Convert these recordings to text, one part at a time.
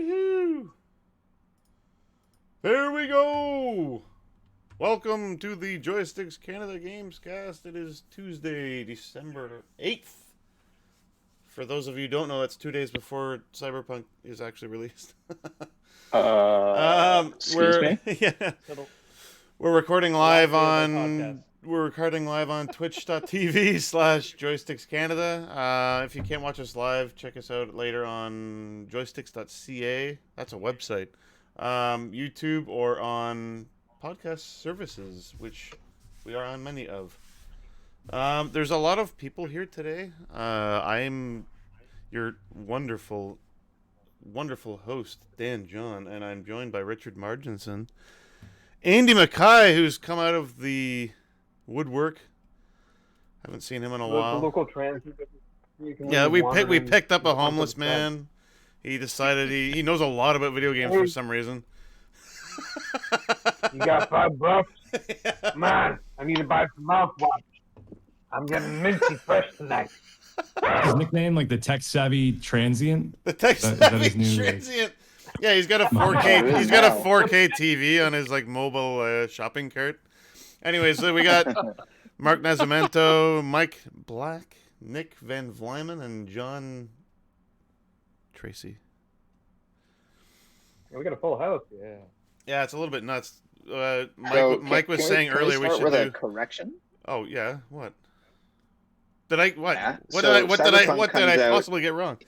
Woohoo! There we go! Welcome to the Joysticks Canada Gamescast. It is Tuesday, December 8th. For those of you who don't know, that's 2 days before Cyberpunk is actually released. Excuse me? Yeah. We're recording live on twitch.tv/Joysticks Canada. If you can't watch us live, check us out later on joysticks.ca. That's a website. YouTube or on podcast services, which we are on many of. There's a lot of people here today. I'm your wonderful host, Dan John, and I'm joined by Richard Marginson. Andy Mackay, who's come out of the woodwork. Haven't seen him in a while. The local transit. Yeah, we picked up a homeless man. He decided he knows a lot about video games for some reason. You got $5? Yeah. Man, I need to buy some mouthwash. I'm getting minty fresh tonight. His nickname, like the tech-savvy transient? The tech-savvy transient. Yeah, he's got a 4K. He's got a 4K TV on his like mobile shopping cart. Anyway, so we got Mark Nazamento, Mike Black, Nick Van Vlymen, and John Tracy. Yeah, we got a full house. Yeah. Yeah, it's a little bit nuts. Mike was saying earlier we should do a correction. Oh yeah, what? Did I what? Yeah. What did I possibly get wrong?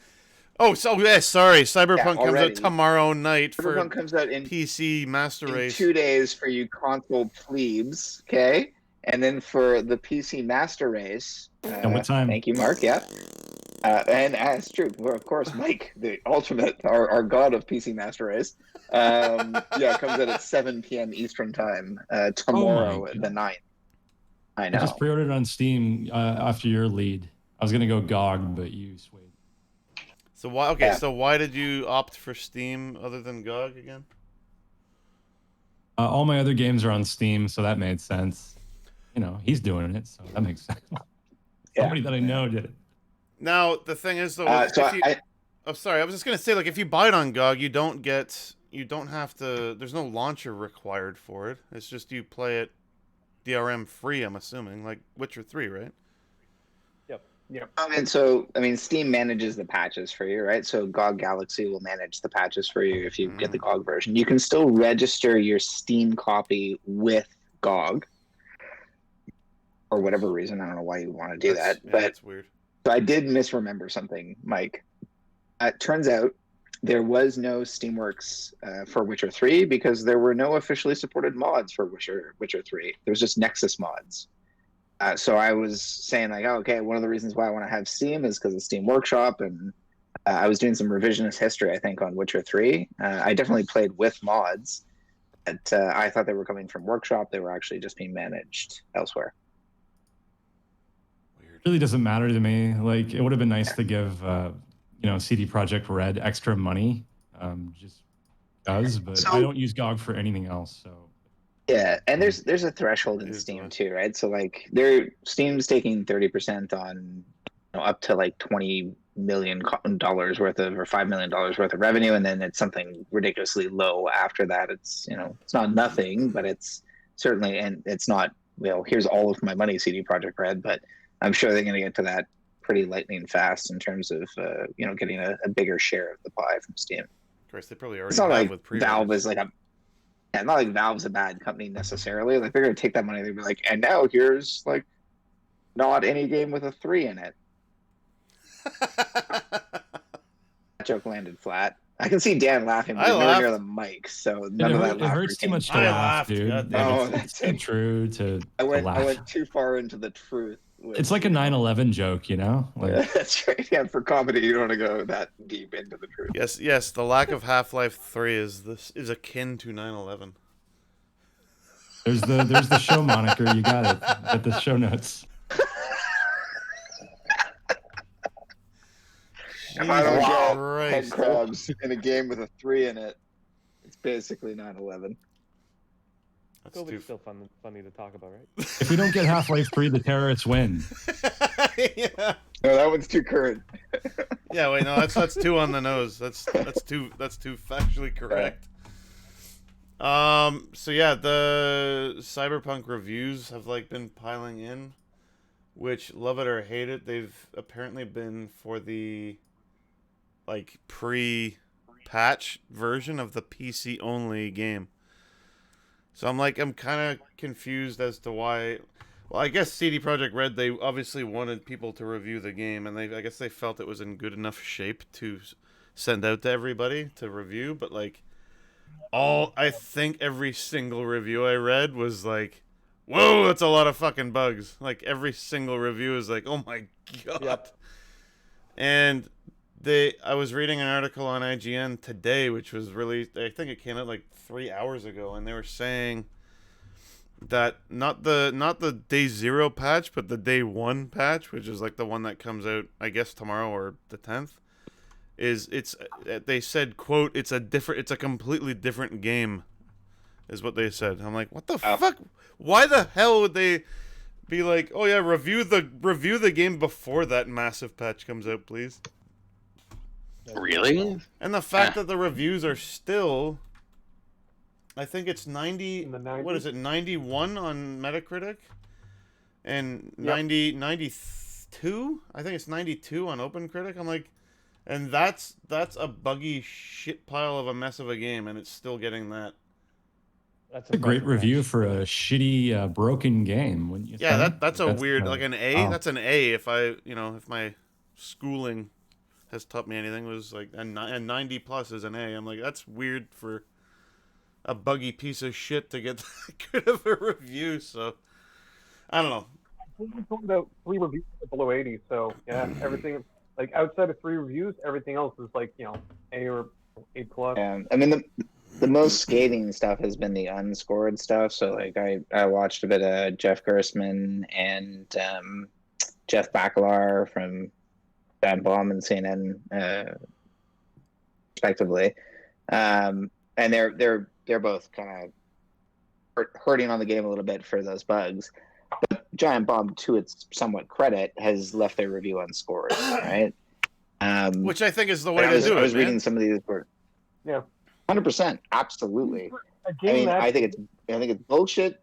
Oh, so yeah, sorry. Cyberpunk comes out tomorrow night Cyberpunk comes out in PC Master Race. 2 days for you console plebes, okay? And then for the PC Master Race. And what time? Thank you, Mark. Yeah. And that's true. Well, of course, Mike, the ultimate, our god of PC Master Race. It comes out at 7 p.m. Eastern time tomorrow, the 9th. I know. I just pre-ordered on Steam after your lead. I was gonna go GOG, but you swayed. So why? Okay, yeah. So why did you opt for Steam other than GOG again? All my other games are on Steam, so that made sense. You know, he's doing it, so that makes sense. Somebody that I know did it. Now the thing is, though, sorry, I was just gonna say, like, if you buy it on GOG, you don't have to. There's no launcher required for it. It's just you play it DRM free. I'm assuming, like Witcher 3, right? Yep. Steam manages the patches for you, right? So GOG Galaxy will manage the patches for you if you get the GOG version. You can still register your Steam copy with GOG for whatever reason. I don't know why you want to do that, but that's weird. So I did misremember something, Mike. It turns out there was no Steamworks for Witcher 3 because there were no officially supported mods for Witcher 3. There was just Nexus mods. So I was saying, like, oh, okay, one of the reasons why I want to have Steam is because of Steam Workshop, and I was doing some revisionist history, I think, on Witcher 3. I definitely played with mods, but I thought they were coming from Workshop. They were actually just being managed elsewhere. Weird. It really doesn't matter to me. Like, it would have been nice to give, CD Projekt Red extra money, just does, but I don't use GOG for anything else, so... Yeah, and there's a threshold in Steam too, right? So like, Steam's taking 30% on up to like $20 million worth of, or $5 million worth of revenue, and then it's something ridiculously low after that. It's it's not nothing, but it's certainly, and it's not here's all of my money, CD Projekt Red, but I'm sure they're going to get to that pretty lightning fast in terms of getting a bigger share of the pie from Steam. Of course, they probably already. It's not have like with Valve is like a. Yeah, not like Valve's a bad company necessarily. Like, they're going to take that money. They'd be like, and now here's like not any game with a 3 in it. That joke landed flat. I can see Dan laughing, but he's nowhere near the mic, so none of that. It hurts too much to laugh, dude. That's too true to laugh. I went too far into the truth. It's like a 9/11 joke, you know? Like... That's right. Yeah, for comedy, you don't want to go that deep into the truth. Yes. The lack of Half-Life 3 is akin to 9/11. There's the show moniker. You got it at the show notes. If I don't get head crabs in a game with a 3 in it, it's basically 9/11. COVID's still funny to talk about, right? If we don't get Half-Life 3, the terrorists win. Yeah. No, that one's too current. Yeah, wait, no, that's too on the nose. That's too factually correct. So yeah, the Cyberpunk reviews have like been piling in, which love it or hate it, they've apparently been for the like pre-patch version of the PC only game. So I'm kind of confused as to why. Well, I guess CD Projekt Red, they obviously wanted people to review the game, and I guess they felt it was in good enough shape to send out to everybody to review. But like, I think every single review I read was like, "Whoa, that's a lot of fucking bugs." Like every single review is like, "Oh my god." Yep. And I was reading an article on IGN today, which was released. I think it came out like 3 hours ago, and they were saying that not the day 0 patch, but the day 1 patch, which is like the one that comes out, I guess, tomorrow or the 10th, they said, quote, it's a completely different game, is what they said. I'm like, what the fuck? Why the hell would they be like, oh yeah, review the game before that massive patch comes out, please? Really? And the fact that the reviews are still, I think it's 90. In the 90s? What is it? 91 on Metacritic, and Yep. 92. I think it's 92 on OpenCritic. I'm like, and that's a buggy shit pile of a mess of a game, and it's still getting that. That's A great fucking review match. for a shitty, broken game. Wouldn't you Yeah, say? that's a weird, like an A. wow. That's an A. If my schooling has taught me anything, was like a 90 plus is an A. I'm like, that's weird for a buggy piece of shit to get that good of a review. So I don't know. We talked about 3 reviews below 80, so yeah, everything like outside of 3 reviews, everything else is like, A or A plus. I mean, the most scathing stuff has been the unscored stuff. So like I watched a bit of Jeff Gerstmann and Jeff Bakalar from Giant Bomb and CNN, respectively, and they're both kind of hurting on the game a little bit for those bugs. But Giant Bomb, to its somewhat credit, has left their review unscored, right? Which I think is the way I to was, do it. I was man. reading some of these. Yeah. 100%, absolutely. A I game mean, that I think it's bullshit.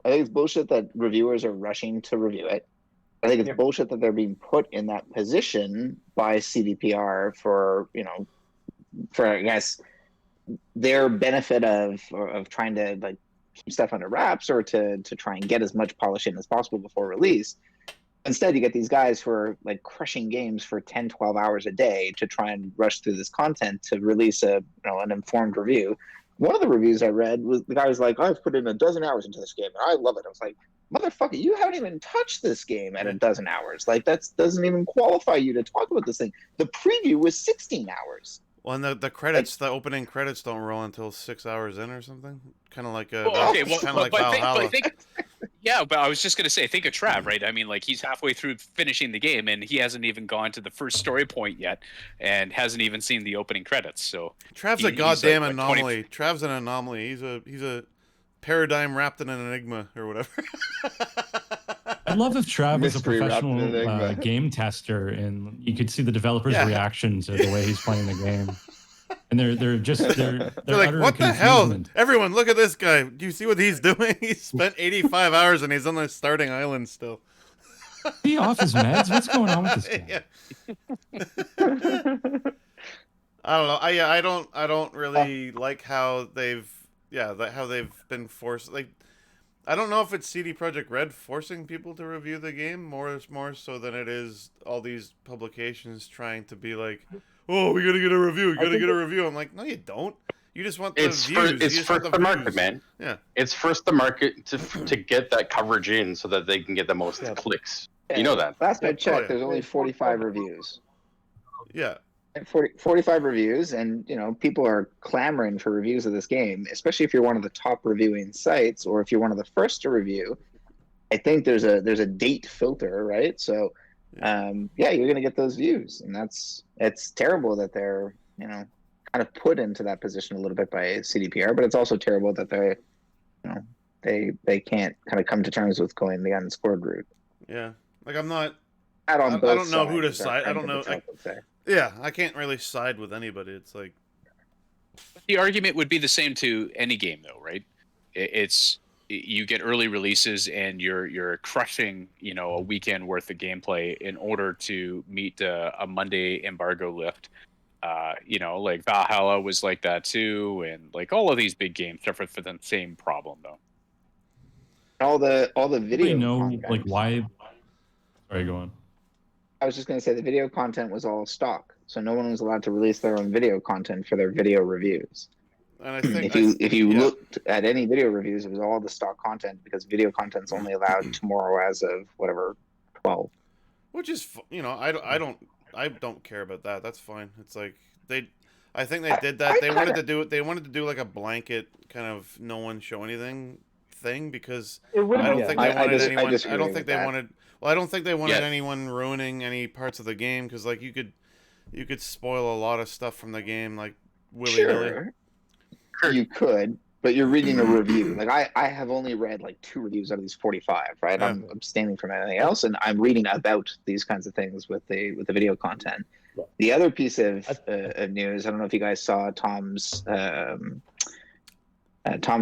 I think it's bullshit that reviewers are rushing to review it. I think it's Yep. bullshit that they're being put in that position by CDPR for I guess their benefit of trying to like keep stuff under wraps or to try and get as much polish in as possible before release. Instead, you get these guys who are like crushing games for 10, 12 hours a day to try and rush through this content to release an informed review. One of the reviews I read was the guy was like, I've put in 12 hours into this game and I love it. I was like, motherfucker, you haven't even touched this game at 12 hours. Like that doesn't even qualify you to talk about this thing. The preview was 16 hours. Well, and the credits, the opening credits don't roll until 6 hours in or something. Kind of like I Valhalla. think, yeah, but I was just gonna say, think of Trav, right? I mean, like he's halfway through finishing the game, and he hasn't even gone to the first story point yet, and hasn't even seen the opening credits. So Trav's a goddamn anomaly. Trav's an anomaly. He's a paradigm wrapped in an enigma or whatever. I'd love if Trav was a Mystery wrapped in professional enigma. game tester and you could see the developer's Yeah. reaction to the way he's playing the game. And they're Like, utter what the hell? confusement. Everyone, look at this guy. Do you see what he's doing? He spent 85 hours and he's on the starting island still. Is he off his meds? What's going on with this guy? Yeah. I don't know. I don't really like how they've been forced. Like, I don't know if it's CD Projekt Red forcing people to review the game more so than it is all these publications trying to be like, oh, we gotta get a review. I'm like, no, you don't. You just want the views. It's first the market, views. man. Yeah. It's first the market to get that coverage in so that they can get the most clicks. You know that. Last I checked, yeah. there's only 45 reviews. Yeah. 45 reviews, and people are clamoring for reviews of this game, especially if you're one of the top reviewing sites or if you're one of the first to review. I think there's a date filter, right? So you're gonna get those views, and it's terrible that they're kind of put into that position a little bit by CDPR, but it's also terrible that they can't kind of come to terms with going the unscored route. Yeah. Like, I'm not. I don't know who to side. I don't know. Yeah, I can't really side with anybody. It's like, The argument would be the same to any game, though, right? It's you get early releases and you're crushing, a weekend worth of gameplay in order to meet a Monday embargo lift. Like Valhalla was like that too, and like all of these big games suffer for the same problem, though. All the Really video know content. like why. Sorry, go on. I was just going to say the video content was all stock, so no one was allowed to release their own video content for their video reviews. and I think If you yeah. looked at any video reviews, it was all the stock content because video content's only allowed tomorrow as of whatever 12. Which is, I don't care about that. That's fine. It's like I think they did that. They wanted to do it. They wanted to do like a blanket kind of no one show anything thing because It would I have don't been. think they wanted anyone. I disagree don't with think they that. wanted. Well, I don't think they wanted Yeah. anyone ruining any parts of the game because like you could spoil a lot of stuff from the game like willy nilly. Sure, you could, but you're reading a review. Like I have only read like 2 reviews out of these 45, right? Yeah. I'm abstaining from anything else, and I'm reading about these kinds of things with the video content. The other piece of news, I don't know if you guys saw Tom's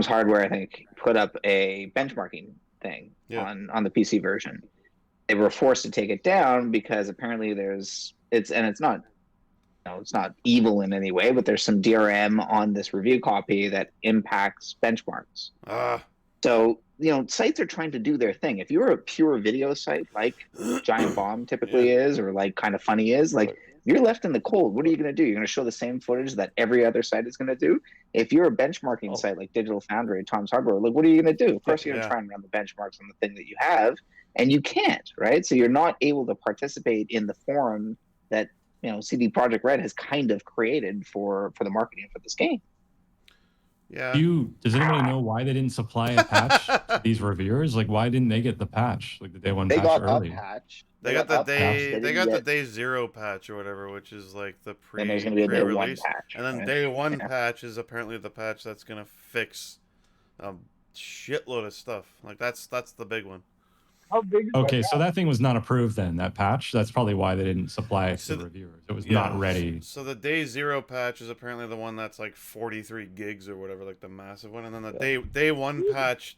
Hardware, I think, put up a benchmarking thing on the PC version. They were forced to take it down because apparently it's not it's not evil in any way, but there's some DRM on this review copy that impacts benchmarks. So sites are trying to do their thing. If you're a pure video site like Giant Bomb typically is, or like Kind of Funny is, like you're left in the cold. What are you going to do? You're going to show the same footage that every other site is going to do? If you're a benchmarking site like Digital Foundry, Tom's Hardware, like what are you going to do? Of course, you're going to try and run the benchmarks on the thing that you have, and you can't, right? So you're not able to participate in the forum that CD Projekt Red has kind of created for the marketing for this game. Yeah. Does anybody know why they didn't supply a patch to these reviewers? Like, why didn't they get the patch, like the day one They patch got early? a patch. They got the the day 0 patch or whatever, which is like the and there's going to be a day 1 patch. And then day 1 patch is apparently the patch that's going to fix a shitload of stuff. Like that's the big one. How big is Okay, so that thing was not approved then, that patch. That's probably why they didn't supply it to the reviewers. It was not ready. So the day 0 patch is apparently the one that's like 43 gigs or whatever, like the massive one. And then the day 1 patch,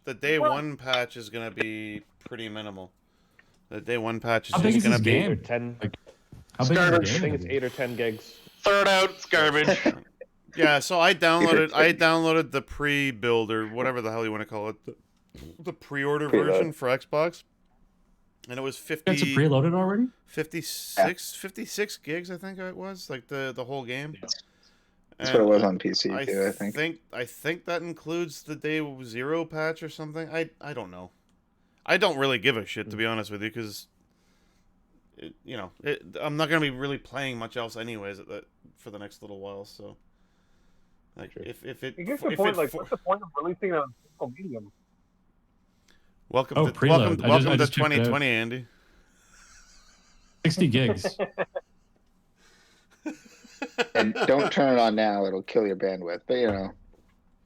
is going to be pretty minimal. The day 1 patch is just going to be 8 or 10. How big is the I game? think it's 8 or 10 gigs. Throw it out. It's garbage. Yeah, so I downloaded the pre-build or whatever the hell you want to call it, the pre-order version for Xbox. And it was 50. It's preloaded already? 56 gigs, I think it was, like the whole game. That's what it was on PC too, I think. I think that includes the day 0 patch or something. I don't know. I don't really give a shit, to be honest with you, because I'm not gonna be really playing much else anyways for the next little while. So, like, if it gets the point, what's the point of releasing it on physical medium? Welcome to 2020, Andy. 60 gigs. And don't turn it on now; it'll kill your bandwidth. But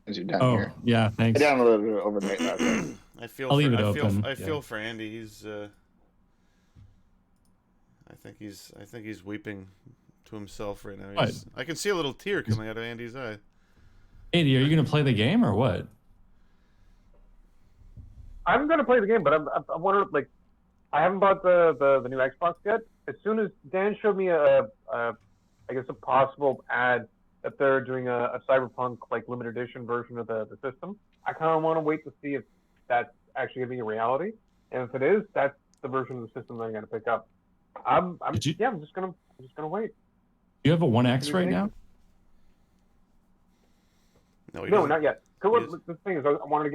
as you're done here. Yeah, thanks. I downloaded it overnight last night. I feel for Andy. He's I think he's weeping to himself right now. I can see a little tear coming out of Andy's eye. Andy, are you gonna play the game or what? I'm gonna play the game, but I wonder, like, I haven't bought the new Xbox yet. As soon as Dan showed me I guess a possible ad that they're doing a Cyberpunk like limited edition version of the system, I kind of want to wait to see if that's actually gonna be a reality, and if it is, that's the version of the system that I'm gonna pick up. I'm just gonna wait. Do you have a 1X right now? No, not yet. The thing is, I want to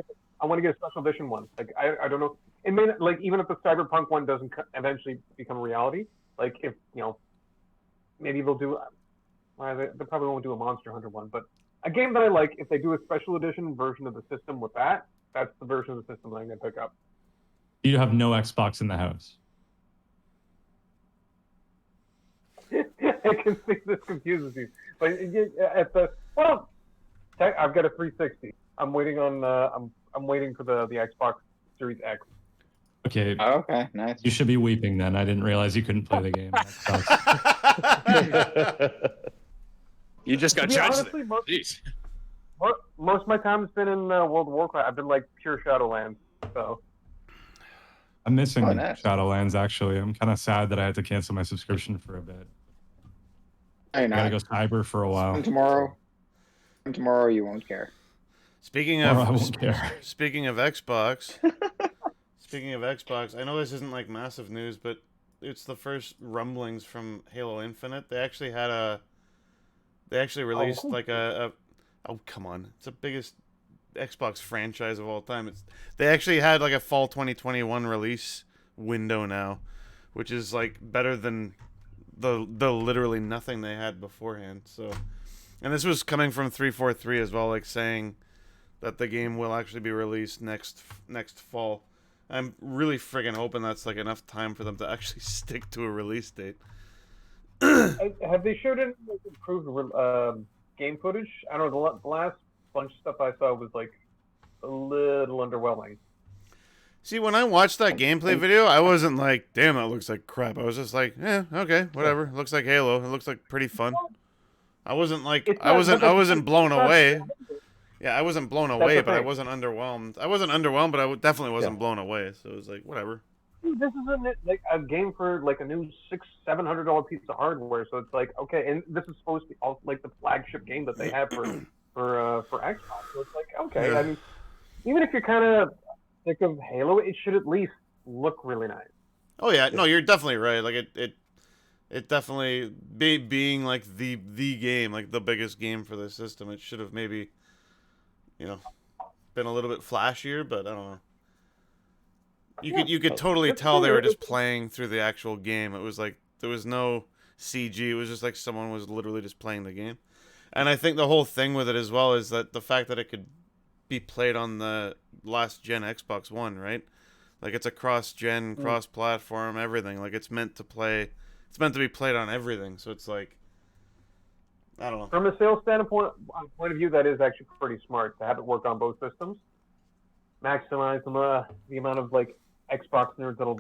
get a special edition one. Like I don't know. It may not, like, even if the Cyberpunk one doesn't eventually become a reality, like if maybe they'll do. They probably won't do a Monster Hunter one, but a game that I like, if they do a special edition version of the system with that's the version of the system that I'm gonna pick up. You have no Xbox in the house. I can see this confuses you, but I've got a 360. I'm waiting on I'm waiting for the Xbox Series X. Okay, Okay, nice. you should be weeping then. I didn't realize you couldn't play the game. That sucks. You just To got be judged. honestly, Jeez. most of my time has been in World of Warcraft. I've been like pure Shadowlands. So I'm missing Oh, nice. Shadowlands, actually. I'm kind of sad that I had to cancel my subscription for a bit. No, you're I gotta not. go cyber for a while. Come tomorrow. Come tomorrow, you won't care. Speaking Or of I won't care. speaking of Xbox, I know this isn't like massive news, but it's the first rumblings from Halo Infinite. They actually released cool. like a oh come on, it's the biggest Xbox franchise of all time. They actually had like a fall 2021 release window now, which is like better than the literally nothing they had beforehand. So, and this was coming from 343 as well, like saying that the game will actually be released next fall. I'm really friggin' hoping that's like enough time for them to actually stick to a release date. have they showed any like, improved game footage? I don't know. The last bunch of stuff I saw was like a little underwhelming. See, when I watched that gameplay video, I wasn't like, damn, that looks like crap. I was just like, yeah, okay, whatever. It looks like Halo. It looks like pretty fun. I wasn't like, It's I wasn't blown it's not- away. Yeah, I wasn't blown away, the but I thing. wasn't underwhelmed. I wasn't underwhelmed, but I definitely wasn't blown away. So it was like, whatever. This isn't like a game for like a new $600-700 piece of hardware. So it's like okay, and this is supposed to be all, like the flagship game that they have for Xbox. So it's like okay, Yeah. I mean, even if you're kind of sick of Halo, it should at least look really nice. Oh yeah, no, you're definitely right. Like it definitely being like the game, like the biggest game for the system. It should have maybe, been a little bit flashier, but I don't know. You could totally tell they were just playing through the actual game. It was like there was no CG. It was just like someone was literally just playing the game. And I think the whole thing with it as well is that the fact that it could be played on the last gen Xbox One, right? Like it's a cross-gen, cross-platform, everything. Like it's meant to be played on everything. So it's like, I don't know. From a sales standpoint point of view, that is actually pretty smart to have it work on both systems. Maximize the amount of like Xbox nerds that'll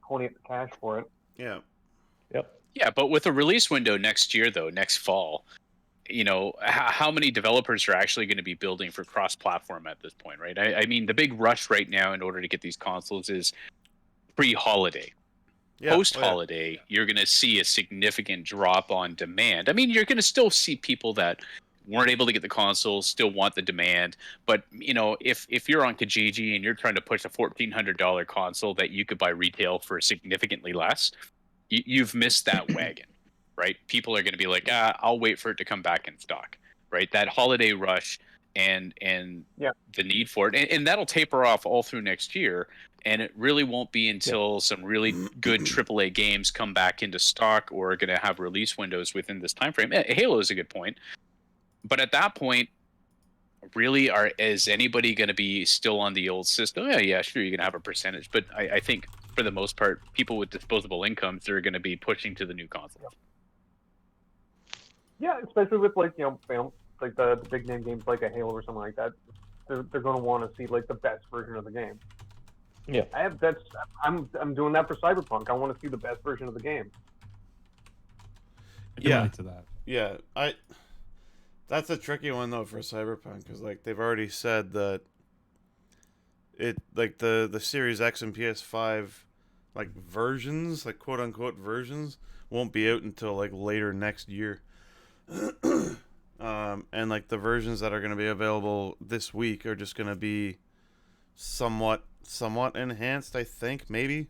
pony up the cash for it. Yeah. Yeah, but with a release window next year, though, next fall, how many developers are actually going to be building for cross-platform at this point, right? I mean, the big rush right now in order to get these consoles is pre-holiday. Yeah. Post-holiday, you're going to see a significant drop on demand. I mean, you're going to still see people that weren't able to get the consoles still want the demand, but if you're on Kijiji and you're trying to push a $1,400 console that you could buy retail for significantly less, you've missed that wagon, right? People are going to be like, I'll wait for it to come back in stock, right? That holiday rush and the need for it, and that'll taper off all through next year, and it really won't be until some really good AAA games come back into stock or are going to have release windows within this time frame. Halo is a good point. But at that point, really, is anybody going to be still on the old system? Yeah, sure, you're going to have a percentage. But I think, for the most part, people with disposable incomes are going to be pushing to the new console. Yeah, especially with like like the big name games like a Halo or something like that. They're going to want to see like the best version of the game. Yeah, I'm doing that for Cyberpunk. I want to see the best version of the game. I can relate to that. Yeah, that's a tricky one though for Cyberpunk because like they've already said that it like the Series X and PS5 like versions, like quote unquote versions, won't be out until like later next year. And like the versions that are going to be available this week are just going to be somewhat enhanced, I think, maybe.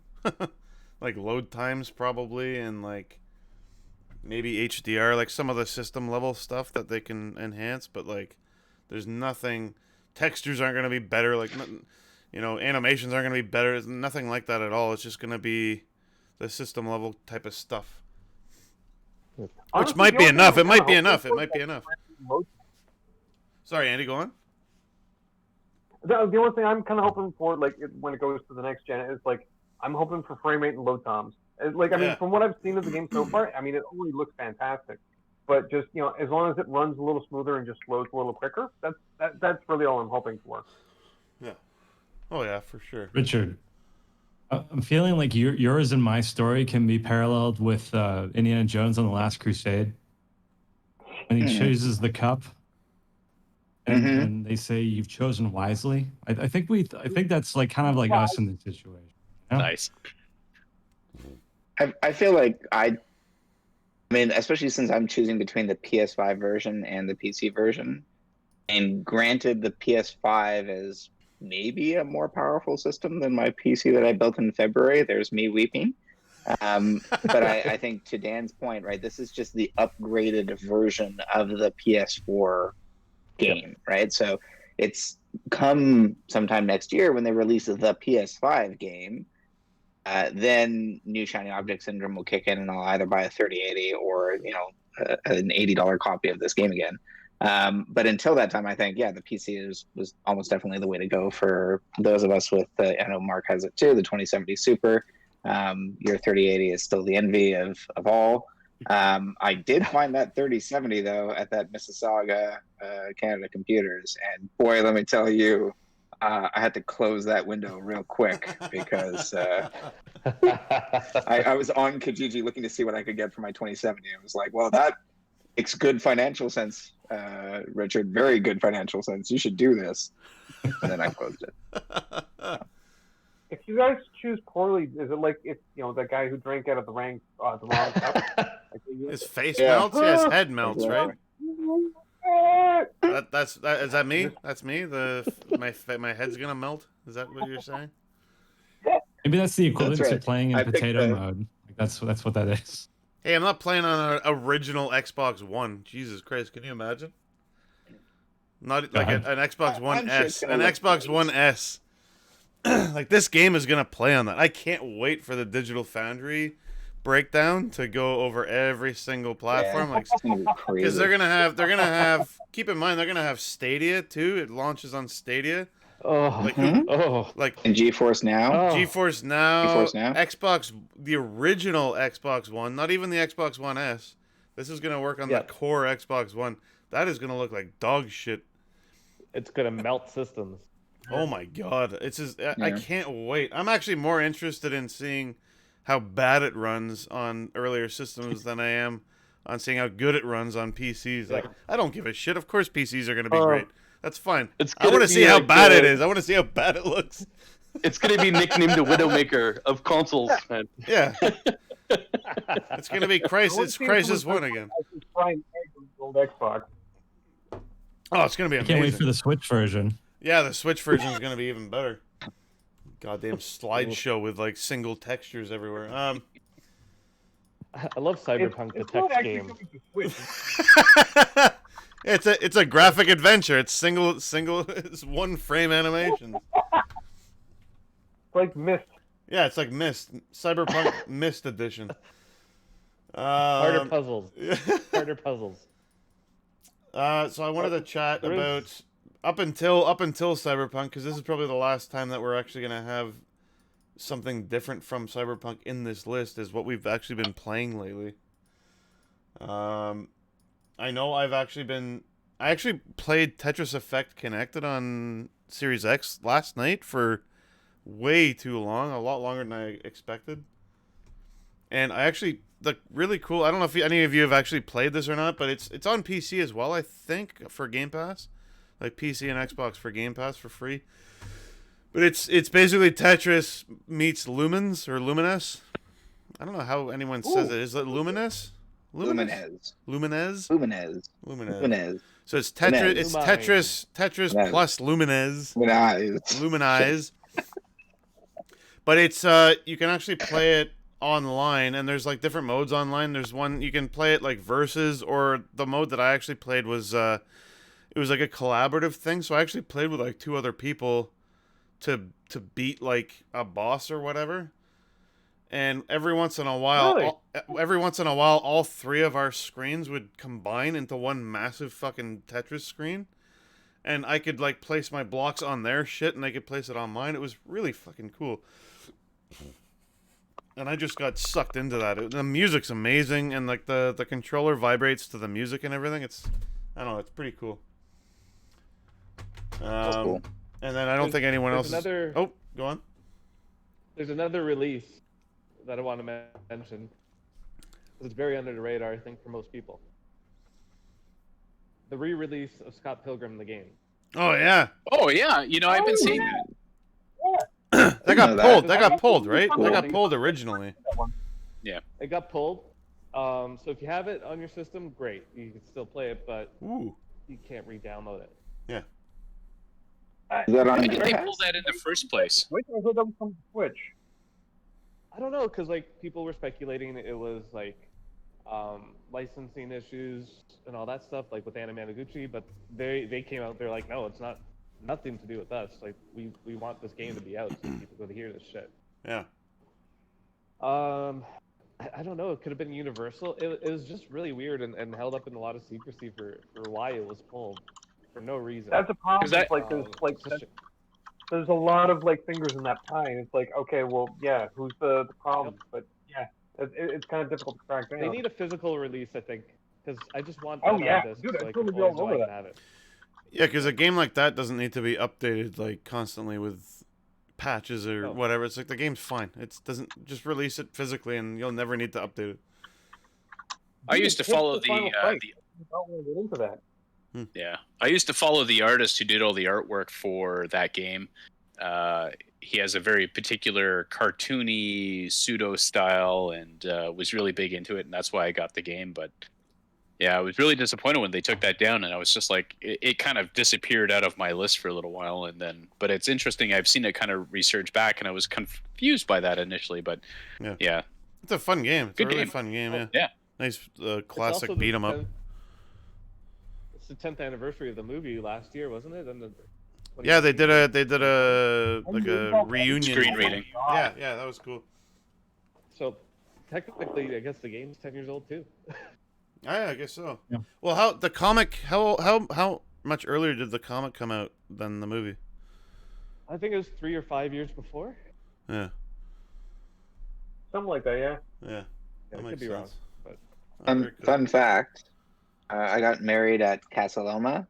Like load times probably, and like maybe HDR, like some of the system level stuff that they can enhance, but like there's nothing, textures aren't going to be better, like animations aren't going to be better. It's nothing like that at all. It's just going to be the system level type of stuff. Which might be enough. It might be enough. Sorry, Andy, go on. The only thing I'm kind of hoping for, like when it goes to the next gen, is like I'm hoping for frame rate and load times. Like I mean, from what I've seen of the game so far, I mean it only looks fantastic. But just as long as it runs a little smoother and just loads a little quicker, that's really all I'm hoping for. Yeah. Oh yeah, for sure. Richard, I'm feeling like yours and my story can be paralleled with Indiana Jones on the Last Crusade. When he chooses the cup, and they say you've chosen wisely. I think that's like kind of like us in this situation. You know? Nice. I feel like I mean, especially since I'm choosing between the PS5 version and the PC version, and granted, the PS5 is maybe a more powerful system than my PC that I built in February. There's me weeping. But I think to Dan's point, right, this is just the upgraded version of the PS4 game, right? So it's come sometime next year when they release the PS5 game. Then new shiny object syndrome will kick in, and I'll either buy a 3080 or an $80 copy of this game again. But until that time, I think the PC was almost definitely the way to go for those of us with I know Mark has it too, the 2070 Super. Your 3080 is still the envy of all. I did find that 3070 though at that Mississauga Canada Computers, and boy, let me tell you, I had to close that window real quick because I was on Kijiji looking to see what I could get for my 2070. I was like, well, that makes good financial sense, Richard. Very good financial sense. You should do this. And then I closed it. If you guys choose poorly, is it like if that guy who drank out of the wrong cup? Like, His face melts. Yeah, his head melts, right? Exactly. Is that me? That's me. My head's gonna melt. Is that what you're saying? Maybe that's the equivalent That's right. to playing in I picked potato the- mode. Like that's what that is. Hey, I'm not playing on an original Xbox One. Jesus Christ, can you imagine? Not like an Xbox One I'm sure S. it's gonna An look Xbox great. One S. Like this game is gonna play on that. I can't wait for the Digital Foundry breakdown to go over every single platform. Like, It's gonna be crazy. because they're gonna have. Keep in mind they're gonna have Stadia too. It launches on Stadia. Oh, Like oh, like And GeForce Now. oh. GeForce Now, GeForce Now? Xbox, the original Xbox One, not even the Xbox One S. This is gonna work on Yep. the core Xbox One. That is gonna look like dog shit. It's gonna melt systems. Oh my god, it's just I Yeah. can't wait. I'm actually more interested in seeing how bad it runs on earlier systems than I am on seeing how good it runs on PCs. Like, I don't give a shit. Of course PCs are gonna be great. That's fine. It's I gonna want to be see how like, bad it is. I want to see how bad it looks. It's gonna be nicknamed the Widowmaker of consoles, man. Yeah. It's gonna be Crisis 1 again. Trying old Xbox. Oh, it's gonna be I amazing. can't wait for the Switch version. Yeah, the Switch version is gonna be even better. Goddamn slideshow with like single textures everywhere. I love Cyberpunk, the It's not text actually game. coming to Switch. it's a graphic adventure. It's it's one frame animation. It's like Myst. Yeah, it's like Myst, Cyberpunk Myst edition. Harder puzzles. Harder puzzles. So I wanted to chat There about is- up until Cyberpunk, because this is probably the last time that we're actually gonna have something different from Cyberpunk in this list, is what we've actually been playing lately. I know I actually played Tetris Effect Connected on Series X last night for way too long, a lot longer than I expected. And I actually, like, really cool. I don't know if any of you have actually played this or not, but it's on PC as well, I think, for Game Pass. Like PC and Xbox for Game Pass for free. But it's basically Tetris meets Lumens or Lumines. I don't know how anyone says it. Is it Lumines? Luminez. Lumines? Luminez. Lumines. Luminez. So it's Tetris. Lumines. It's Tetris Lumines. plus Lumines. Luminez. Luminize. But it's you can actually play it online, and there's like different modes online. There's one you can play it like versus, or the mode that I actually played was it was like a collaborative thing. So I actually played with like 2 other people to beat like a boss or whatever. And every once in a while, Really? all 3 of our screens would combine into one massive fucking Tetris screen. And I could like place my blocks on their shit, and they could place it on mine. It was really fucking cool. And I just got sucked into that. The music's amazing, and like the controller vibrates to the music and everything. I don't know, it's pretty cool. That's cool. And then I don't think anyone else. There's another. Oh, go on. There's another release that I want to mention. It's very under the radar, I think, for most people. The re-release of Scott Pilgrim the game. Oh yeah. Oh yeah, I've been seeing that. That got know pulled. that. That got pulled, right? Cool. That got pulled originally. It got pulled. So if you have it on your system, great. You can still play it, but Ooh. you can't re-download it. Yeah. Is that on Why did they Game pull Pass? that in the first place? Wait, I heard that was from Switch. I don't know, because like people were speculating it was like licensing issues and all that stuff, like with Anna Managuchi, but they came out, they're like, no, it's nothing to do with us. Like we want this game to be out so people go to hear this shit. Yeah. I don't know. It could have been Universal. It was just really weird and held up in a lot of secrecy for why it was pulled for no reason. That's a problem. Because There's a lot of like fingers in that pie, and it's like, okay, well, yeah, who's the problem? But yeah, it's kind of difficult to track down. They need a physical release, I think, because I just want Oh, that yeah. on disc Dude, so I I can totally always go know I over can have it. Yeah, because a game like that doesn't need to be updated like constantly with patches or No. whatever. It's like the game's fine. It doesn't just release it physically, and you'll never need to update it. I used to It's follow the final the fight. I don't want to get into that. I used to follow the artist who did all the artwork for that game. He has a very particular cartoony pseudo style, and was really big into it, and that's why I got the game. But yeah, I was really disappointed when they took that down, and I was just like, it kind of disappeared out of my list for a little while, and then. But it's interesting. I've seen it kind of research back, and I was confused by that initially. But yeah. It's a fun game. It's Good a really game. fun game. Yeah. Yeah. Nice It's classic also the beat 'em up. 10th It's the 10th anniversary of the movie last year, wasn't it? And Yeah, they did a like a reunion Screen reading. Yeah, that was cool. So technically, I guess the game's 10 years old too. Yeah, I guess so. Yeah. Well, how much earlier did the comic come out than the movie? I think it was 3 or 5 years before. Yeah, Something like that, yeah. yeah. Yeah, That I makes could be wrong, sense. but Fun fact. I got married at Casa Loma,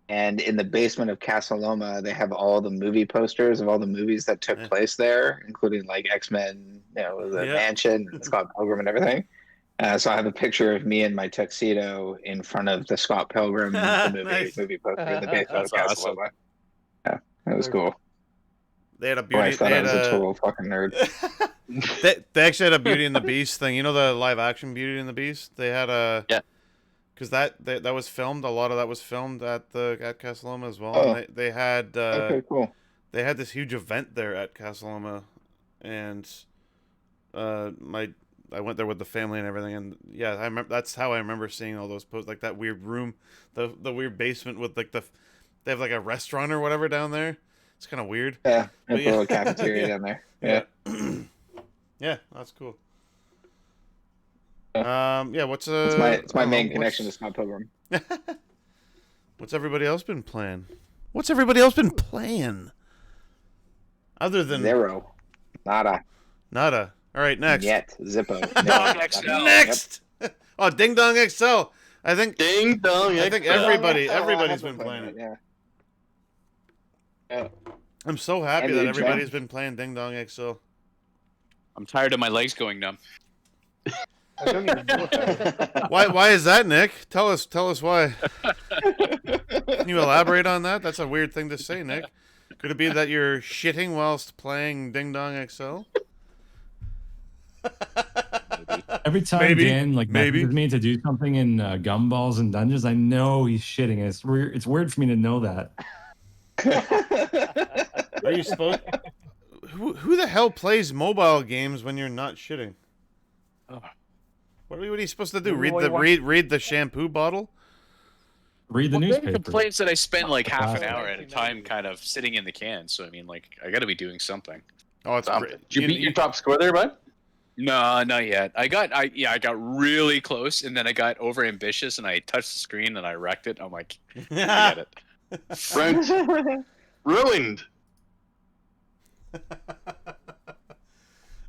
and in the basement of Casa Loma, they have all the movie posters of all the movies that took Yeah. place there, including like X-Men, the Yeah. Mansion, and Scott Pilgrim, and everything. So I have a picture of me in my tuxedo in front of the Scott Pilgrim the Nice. movie poster in the basement That's of Casa awesome. Loma. Yeah, that was cool. They had a Boy, beauty. I thought They I had was a total fucking nerd. they actually had a Beauty and the Beast thing. You know the live action Beauty and the Beast? They had a because that was filmed. A lot of that was filmed at Casa Loma as well. Oh. And they had Okay, cool. they had this huge event there at Casa Loma, and I went there with the family and everything, and yeah, I remember that's how I remember seeing all those posts, like that weird room, the weird basement with like they have like a restaurant or whatever down there. It's kind of weird. Yeah, But a little cafeteria down there. Yeah. Yeah, that's cool. Yeah. Yeah, what's It's my I don't main know, connection to Scott Pilgrim. what's everybody else been playing? What's everybody else been playing? Other than Zero. Nada. Nada. All right, next. Yet. Zippo. Dong No, XL. nothing. Next. Oh, Ding Dong XL. I think Ding dong. I think XL. everybody- Yeah, everybody's I have been playing it. Yeah. Yeah. I'm so happy And that you, everybody's Jen? been playing Ding Dong XL. I'm tired of my legs going numb. I don't even know what that is. Why is that, Nick? Tell us why. Can you elaborate on that? That's a weird thing to say, Nick. Could it be that you're shitting whilst playing Ding Dong XL? Every time Maybe, Dan maybe. messages me to do something in Gumballs and Dungeons, I know he's shitting. It's weird. It's weird for me to know that. Are you supposed? Who the hell plays mobile games when you're not shitting? Oh. What are you supposed to do? Maybe what you want- Read the shampoo bottle? Read the Ben newspaper. complains that I spend like half an Wow. hour at a time kind of sitting in the can. So, I mean, like, I got to be doing something. Oh, it's Did great. you beat your top score there, bud? No, not yet. I got really close, and then I got over ambitious, and I touched the screen, and I wrecked it. I'm like, forget it. Brent. Ruined.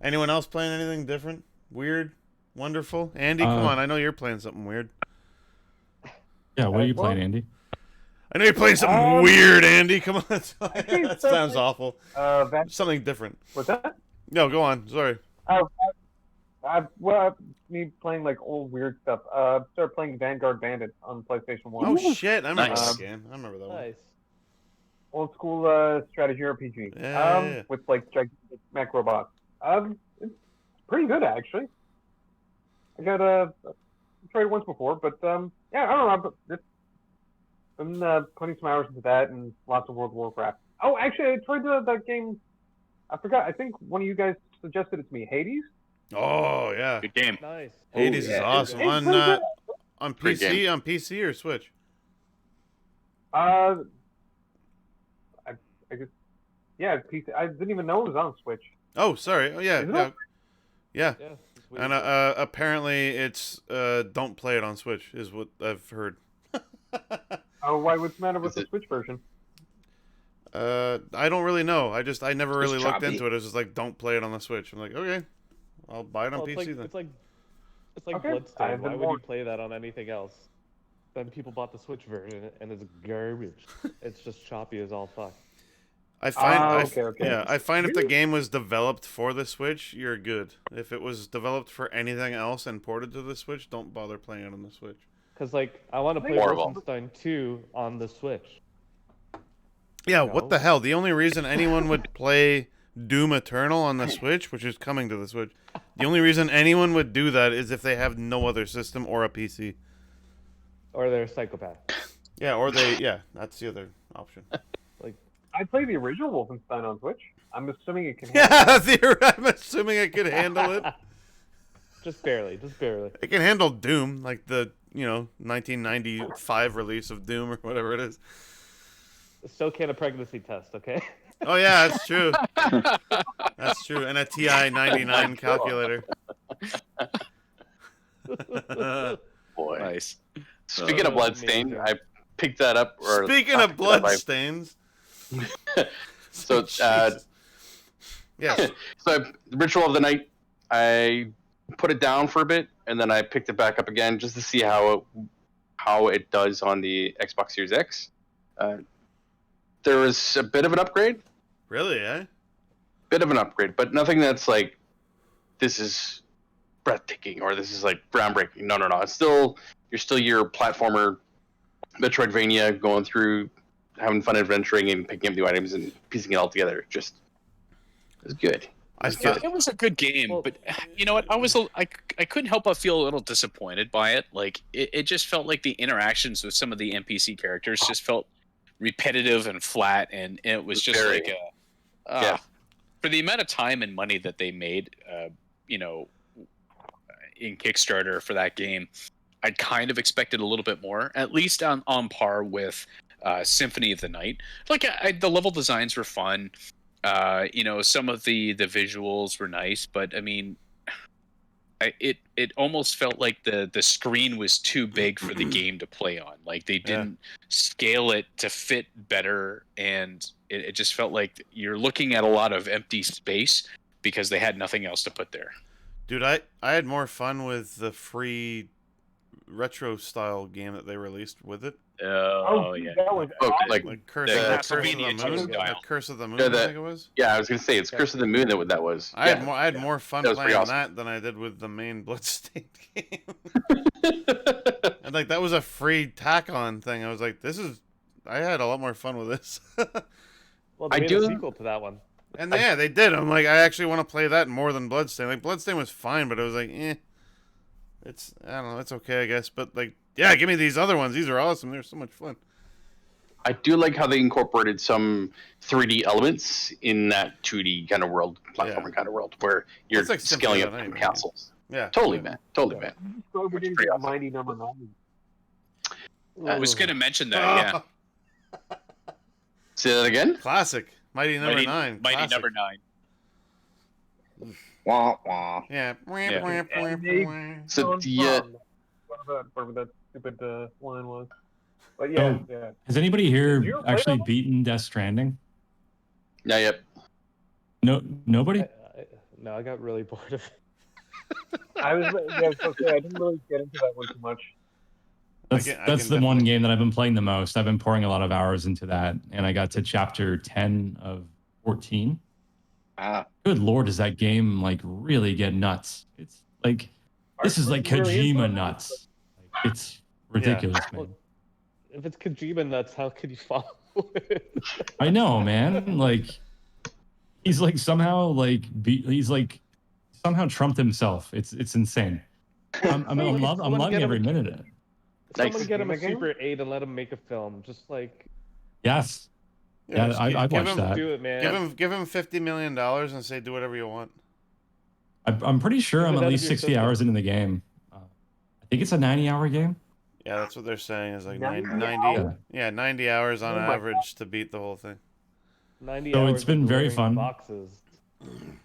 Anyone else playing anything different? Weird? Wonderful? Andy, come on. I know you're playing something weird. Yeah, what are you Well- playing, Andy? I know you're playing something weird, Andy. Come on. That sounds awful. That, Something different. what's that? No, go on. Sorry. Me playing like old weird stuff. Started playing Vanguard Bandit on PlayStation 1. Oh shit! I remember Nice. that game. I remember that one. Nice. Old school strategy RPG. Yeah. With like gigantic mech robots. It's pretty good actually. I got tried it once before, but yeah, I don't know. But it's been putting some hours into that and lots of World of Warcraft. Oh, actually, I tried that game. I forgot. I think one of you guys suggested it to me. Hades. Oh yeah. Good game. Nice. Hades yeah. is awesome It's on pretty good. on Great PC, on PC or Switch. I guess, yeah, PC. I didn't even know it was on Switch. Oh, sorry. Oh yeah, Is it yeah, on- yeah. Yeah. it's weird. And apparently it's don't play it on Switch is what I've heard. Oh, what's the matter with Is the it- Switch version? I don't really know. I never really looked choppy. into it. It was just like don't play it on the Switch. I'm like, okay, I'll buy it on Well, PC then. it's like Okay. Bloodstained. I've Why been would you warned. play that on anything else? Then people bought the Switch version and it's garbage. It's just choppy as all fuck. I find, okay. yeah, I find if the Really? game was developed for the Switch, you're good. If it was developed for anything else and ported to the Switch, don't bother playing it on the Switch. Cause like I want to play Horrible. Wolfenstein 2 on the Switch. Yeah, No. what the hell? The only reason anyone would play Doom Eternal on the Switch, which is coming to the Switch, the only reason anyone would do that is if they have no other system or a PC. Or they're a psychopath. Yeah, that's the other option. I played the original Wolfenstein on Switch. I'm assuming it can. Yeah, I'm assuming it could handle it. Just barely. It can handle Doom, like the 1995 release of Doom or whatever it is. Still can't a pregnancy test, okay? Oh yeah, that's true. That's true, and a TI 99 calculator. Boy. Nice. Speaking of Oh, Bloodstained, amazing. I picked that up. Or Speaking not of picked it up, blood stains. So, Jesus. Yes. So Ritual of the Night, I put it down for a bit, and then I picked it back up again just to see how it does on the Xbox Series X. There was a bit of an upgrade, Really, eh? but nothing that's like, this is breathtaking or this is like groundbreaking. No. You're still your platformer, Metroidvania, going through, having fun adventuring and picking up new items and piecing it all together. Just, it was good. It was a good game, Well, but you know what? I couldn't help but feel a little disappointed by it. Like it just felt like the interactions with some of the NPC characters just felt repetitive and flat, and it was just Very. like Yeah. for the amount of time and money that they made, in Kickstarter for that game, I kind of expected a little bit more, at least on par with Symphony of the Night. Like the level designs were fun. Some of the visuals were nice, but I mean, it almost felt like the screen was too big for the game to play on. Like they didn't scale it to fit better, and it just felt like you're looking at a lot of empty space because they had nothing else to put there. Dude, I had more fun with the free retro style game that they released with it. Oh yeah. That was Oh, awesome. like, Like Curse, the Curse of the Castlevania Moon. style. Curse of the Moon, Yeah, I the- think it was. Yeah, I was gonna say it's Curse of the Moon that was. I had more fun That was pretty playing awesome. that than I did with the main Bloodstained game. And like that was a free tack on thing. I was like, I had a lot more fun with this. Well, they I made do- a sequel to that one. And yeah, they did. I'm like, I actually want to play that more than Bloodstained. Like Bloodstained was fine, but it was like, I don't know, it's okay, I guess. But like, yeah, give me these other ones. These are awesome. They're so much fun. I do like how they incorporated some 3D elements in that 2D kind of world, platformer kind of world, where you're It's like scaling Symphony up of the Night, from man. castles. Yeah. Totally, man. Totally, man. So we didn't pretty get awesome. Mighty Number 9. I was going to mention that. Yeah. Say that again? Classic. Mighty Number Mighty, 9. Mighty Classic. Number 9. Wah, wah. Yeah. Yeah. So yeah, Whatever that stupid line was. But yeah, Oh. yeah. Has anybody here Did you play actually that? beaten Death Stranding? yeah, yep. No, nobody. No, I got really bored of it. I didn't really get into that one too much. That's I that's can the one definitely- game that I've been playing the most. I've been pouring a lot of hours into that, and I got to chapter 10 of 14. Good lord, does that game like really get nuts? It's like this is like Really into Kojima it? nuts. Like, it's ridiculous, man. Well, if it's Kojima nuts, how could you follow it? I know, man. Like he's like somehow like he's like somehow trumped himself. It's insane. I'm Someone loving get him every a- minute of it. Someone Nice. get him a Game? Super 8 and let him make a film. Just like, Yes. Yeah, just I've give watched him, that. do it, man. Give him $50 million and say do whatever you want. I'm pretty sure Keep I'm it at out of least your 60 system. hours into the game. I think it's a 90-hour game. Yeah, that's what they're saying is like 90 90. Yeah, 90 hours on Oh my average to beat the whole thing. 90 So hours it's been of very delivering fun. boxes.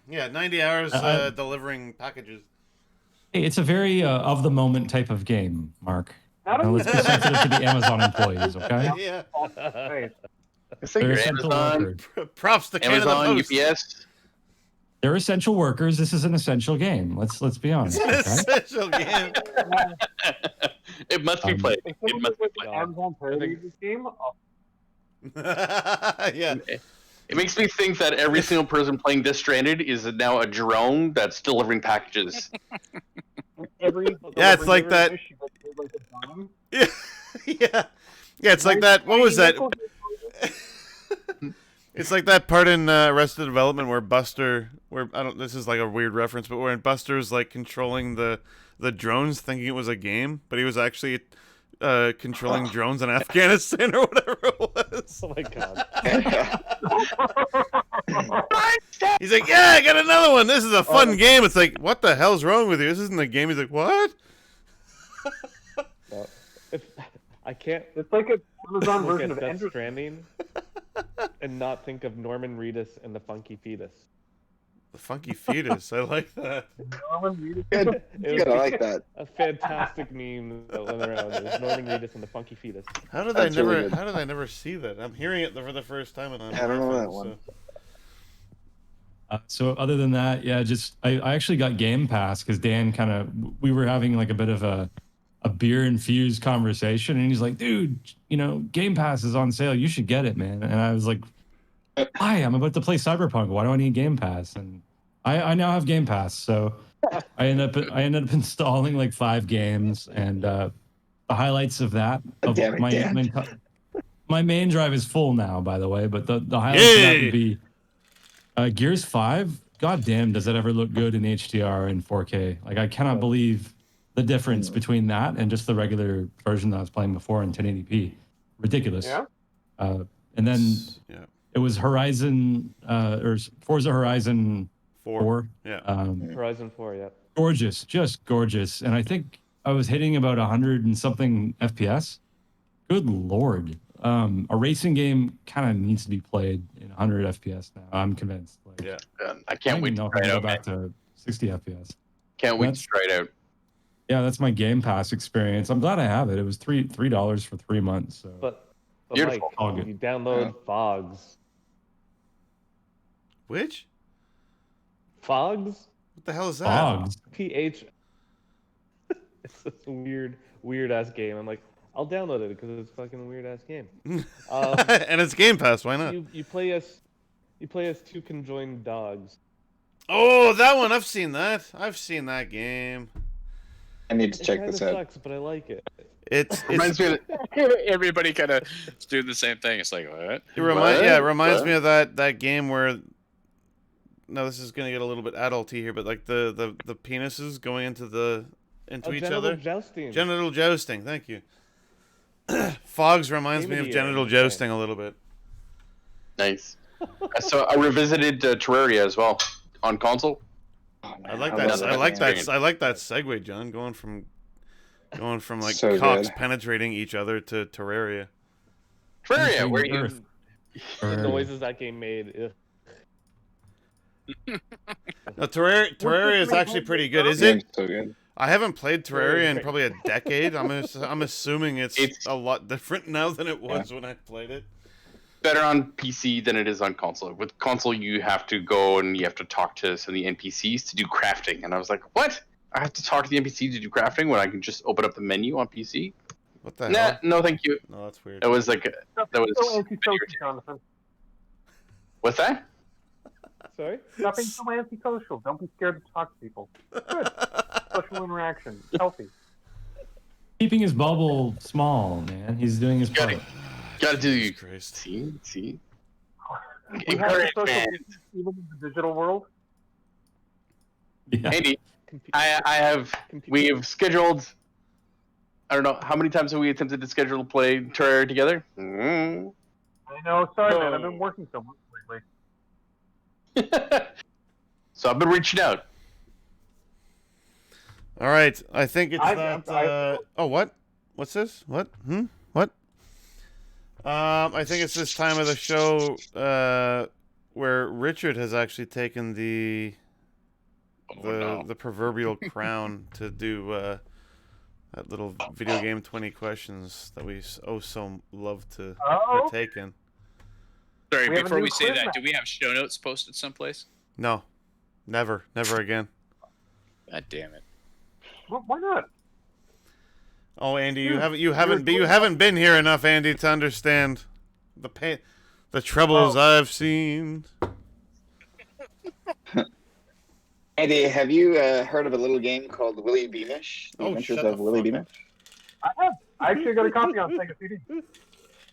Yeah, 90 hours I- delivering packages. Hey, it's a very of the moment type of game, Mark. How Now, do let's be sensitive to the Amazon employees, okay? Yeah. Wait, I think They're you're essential Amazon, workers. Props to Canada Amazon, Post. UPS. They're essential workers. This is an essential game. Let's be It's honest. an Okay? essential game. It must be played. if It must be with played. Amazon parody this game, Yeah. It makes me think that every single person playing Death Stranded is now a drone that's delivering packages. every Yeah, it's like that. dish, you go through, like, a bomb. Yeah. Yeah. Yeah, it's like that. What was that? It's like that part in Arrested Development where Buster, this is like a weird reference, but where Buster's like controlling the drones, thinking it was a game, but he was actually controlling drones in Afghanistan or whatever it was. Oh my god. He's like, yeah, I got another one. This is a fun game. It's like, what the hell's wrong with you? This isn't a game. He's like, what? No. If I can't It's like an Amazon look version at of Death Ender. Stranding and not think of Norman Reedus and the Funky Fetus. The funky fetus. I like that. Good. It Good. would I be like that. a fantastic meme that went around. It was Norman Reedus and the Funky Fetus. How did That's I never? really good. How did I never see that? I'm hearing it for the first time, and I don't know that one. So other than that, yeah, just I actually got Game Pass because Dan we were having like a bit of a beer infused conversation, and he's like, dude, Game Pass is on sale. You should get it, man. And I was like, hi, I'm about to play Cyberpunk. Why do I need Game Pass? And I now have Game Pass, so I ended up installing like 5 games, and the highlights of that Damn it, Dan. my main drive is full now, by the way, but the highlights of that would be Gears 5. God damn, does that ever look good in HDR and 4K? Like, I cannot believe the difference between that and just the regular version that I was playing before in 1080p. Ridiculous. Yeah. And then Yeah. it was Horizon or Forza Horizon 4. Yeah. Horizon 4, yeah. Gorgeous, just gorgeous. And I think I was hitting about 100 and something FPS. Good lord. A racing game kind of needs to be played in 100 FPS now. I'm convinced. Like, Yeah. I I can't don't wait even to know if try I it can go out, man. back to 60 FPS. Can't wait to That's- try it out. Yeah, that's my Game Pass experience. I'm glad I have it. It was $3 for 3 months. So But Beautiful. Mike, All good. you download Fogs. Which? Fogs? What the hell is that? Fogs. PH. It's this weird ass game. I'm like, I'll download it because it's a fucking weird ass game. And it's Game Pass. Why not? You play as 2 conjoined dogs. Oh, that one. I've seen that. I've seen that game. I need to It check kinda this out. sucks, but I like it. It's Reminds me of Everybody kind of doing the same thing. It's like, what? it What? reminds What? me of that game where. No, this is gonna get a little bit adulty here, but like the penises going into each Genital other. jousting. Genital jousting. Thank you. Fogs reminds Game me of of the genital year, jousting a little bit. nice. So I revisited Terraria as well on console. Oh, man, I like love that. I like that. experience. I like that segue, John. Going from like So cocks good. penetrating each other to Terraria. Terraria, where Entering you Earth. The noises that game made. Ugh. No, Terraria is actually pretty good. Is Game's it? so good. I haven't played Terraria in great. probably a decade. I'm assuming it's It's- a lot different now than it was when I played it. better on PC than it is on console. With console, you have to go and you have to talk to some of the NPCs to do crafting. And I was like, what? I have to talk to the NPC to do crafting when I can just open up the menu on PC? What the Nah, hell? no, thank you. No, that's weird. That was like, that was. So anti-social, Jonathan. What's that? Sorry. Stop being so antisocial. Don't be scared to talk to people. Good. Social interaction. Healthy. Keeping his bubble small, man. He's doing his part. Gotta do. Jesus Christ. See. We have the Encouragement. social distance even in the digital world. Yeah. Andy, we have scheduled. I don't know how many times have we attempted to schedule a play Terraria together. Mm. I know. Sorry, man. I've been working so much lately. So I've been reaching out. All right, I think it's I- that. Oh, what? What's this? What? What? I think it's this time of the show where Richard has actually taken the proverbial crown to do that little video game 20 questions that we so love to Oh. partake in. Sorry, We have a before new we say quiz that, now. do we have show notes posted someplace? No, never again. God damn it. Well, why not? Oh, Andy, you Dude, haven't been here enough, Andy, to understand the pain, the troubles I've seen. Andy, have you heard of a little game called Willy Beamish? The Adventures shut the of Willy fuck Beamish? up. I have. I actually got a copy on Sega CD.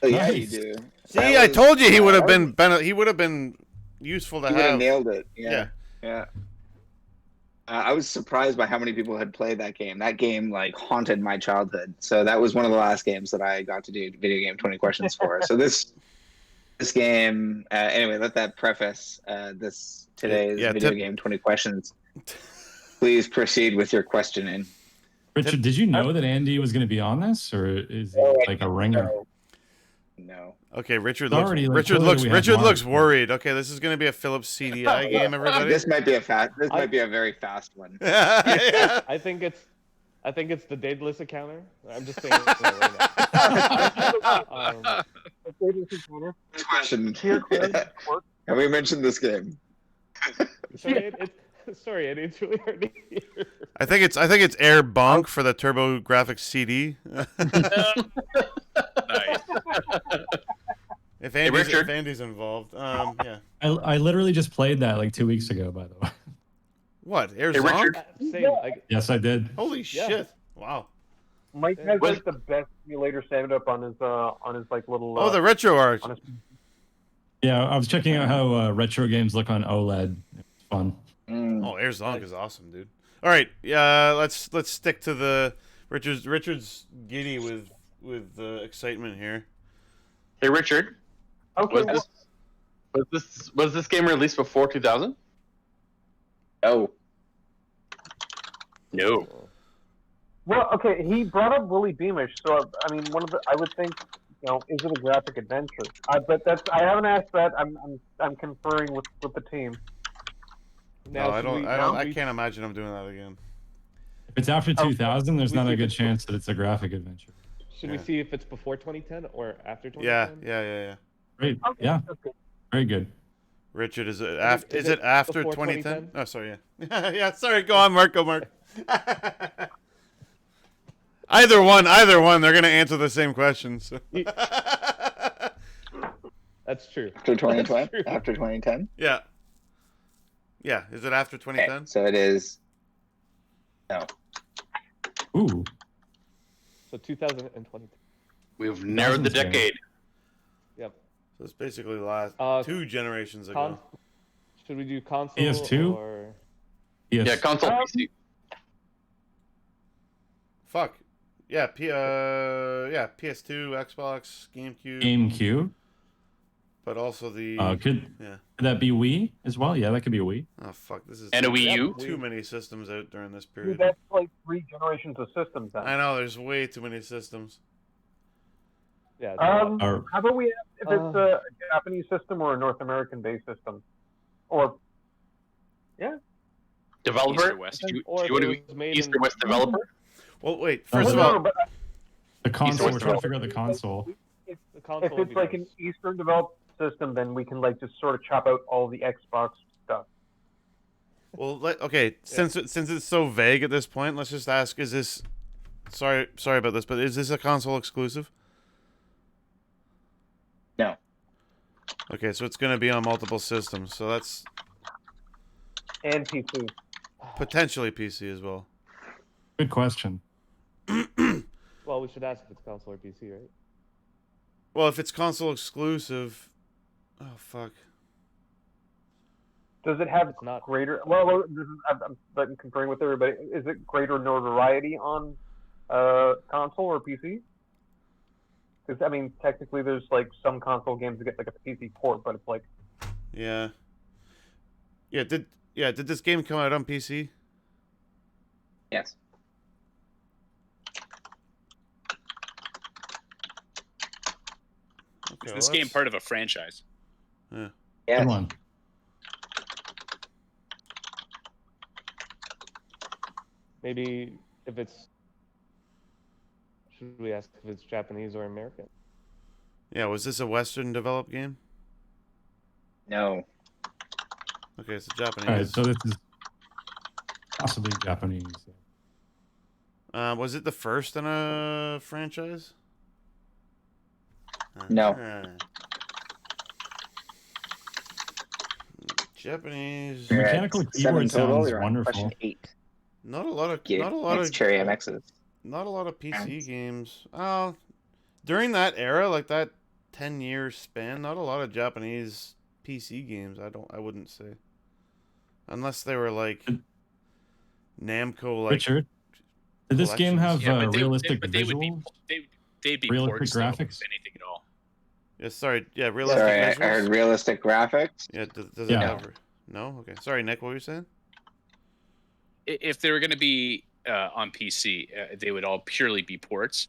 Oh, yeah, you Nice. do. See, That I was- told you he would have that was- been useful to He would have have. nailed it. Yeah. Yeah. I was surprised by how many people had played that game. That game like haunted my childhood. So that was one of the last games that I got to do video game 20 questions for. So this game. Anyway, let that preface today's Yeah, video game 20 questions. Please proceed with your questioning. Richard, did you know that Andy was going to be on this, or is he like a ringer? No. Okay, Richard Already, like, Richard clearly we have Richard looks Mark. worried. Okay, this is gonna be a Philips CDI game, everybody. This might be a might be a very fast one. Yeah. I think it's the daedalus encounter. I'm just saying it right now. This question. Here, Claire, work. Have we mentioned this game? Sorry, it's really hard to hear. I think it's Air Bonk for the TurboGrafx CD. Nice. If Richard. Andy's involved, yeah. I literally just played that like 2 weeks ago, by the way. What? Air Hey, Zonk? Richard. Same. Like, Yes, I did. Holy Yeah. shit! Wow. Mike has Well- like the best simulator stand up on his like little. Oh, the retro art. on his, Yeah, I was checking out how retro games look on OLED. It's fun. Oh, Air Zonk is awesome, dude. All right, yeah. Let's stick to the Richard's giddy with the excitement here. Hey, Richard. okay. Was this game released before 2000? Oh. No. Well, okay. He brought up Willy Beamish, so I mean, I would think, is it a graphic adventure? But I haven't asked that. I'm conferring with the team. now, No, should I can't imagine I'm doing that again. If it's after 2000, there's We not a keep good it- chance that it's a graphic adventure. Should Yeah. we see if it's before 2010 or after 2010? Yeah. Great. Okay, Yeah, that's good. very good. Richard, is it Is after? it Is it after before 2010? 2010? Oh, sorry. Yeah. Yeah. Sorry. Go on, Mark. Go, Mark. Either one. They're gonna answer the same questions. That's true. After 2020? That's true. After 2010? Yeah. Yeah. Is it after Okay, 2010? so it is. No. Ooh, So 2020. We've narrowed the Thousands game. decade. Yep. So it's basically the last 2 generations ago. Should we do console PS2? or yes. Yeah, console PC. Fuck. Yeah. PS2, Xbox, GameCube, GameCube. but also the. Could Yeah. that be Wii as well? Yeah, that could be a Wii. Oh fuck! This is And a Wii U. too many systems out during this Dude, period. that's like 3 generations of systems. Then. I know there's way too many systems. yeah? it's a lot. Or How about we ask if it's a Japanese system or a North American-based system, or East Developer. or West? Do you Or if want it to was be made East in- or West developer? Well, wait. Oh, First of no, all, no, but the console. West We're trying to figure out the console. The console if would it's be like nice. an Eastern developed system, then we can like just sort of chop out all the Xbox stuff. okay. Since it's so vague at this point, let's just ask: is this? Sorry about this, but is this a console exclusive? No. Okay, so it's gonna be on multiple systems. So that's And PC. Potentially PC as well. Good question. Well, we should ask if it's console or PC, right? Well, if it's console exclusive, oh fuck. Does it have It's not. greater? Well, I'm conferring with everybody. Is it greater notoriety on console or PC? Because I mean, technically, there's like some console games that get like a PC port, but it's like Yeah. Did this game come out on PC? Yes. Okay, Is this game part of a franchise? Yeah. Yes. Good one. Maybe if it's. Should we ask if it's Japanese or American? Yeah, was this a Western developed game? No. Okay, it's a All right, Japanese. so this is possibly Japanese. Was it the first in a franchise? No. Japanese. You're at Mechanical 7 keyboard total. sounds You're on wonderful. question 8. Not a lot of Thanks, Cherry MXs. not a lot of PC Thanks. games. Oh, during that era, like that 10-year span, not a lot of Japanese PC games. I wouldn't say, unless they were like Namco, like Richard, did this game have collections. but realistic they would be visuals? they'd be Realistic ports, though, graphics? if anything at all. Yeah, sorry. Yeah, realistic Sorry, I visuals. heard realistic graphics. Yeah, does Yeah. it have? No. Okay. Sorry, Nick. What were you saying? If they were going to be on PC, they would all purely be ports,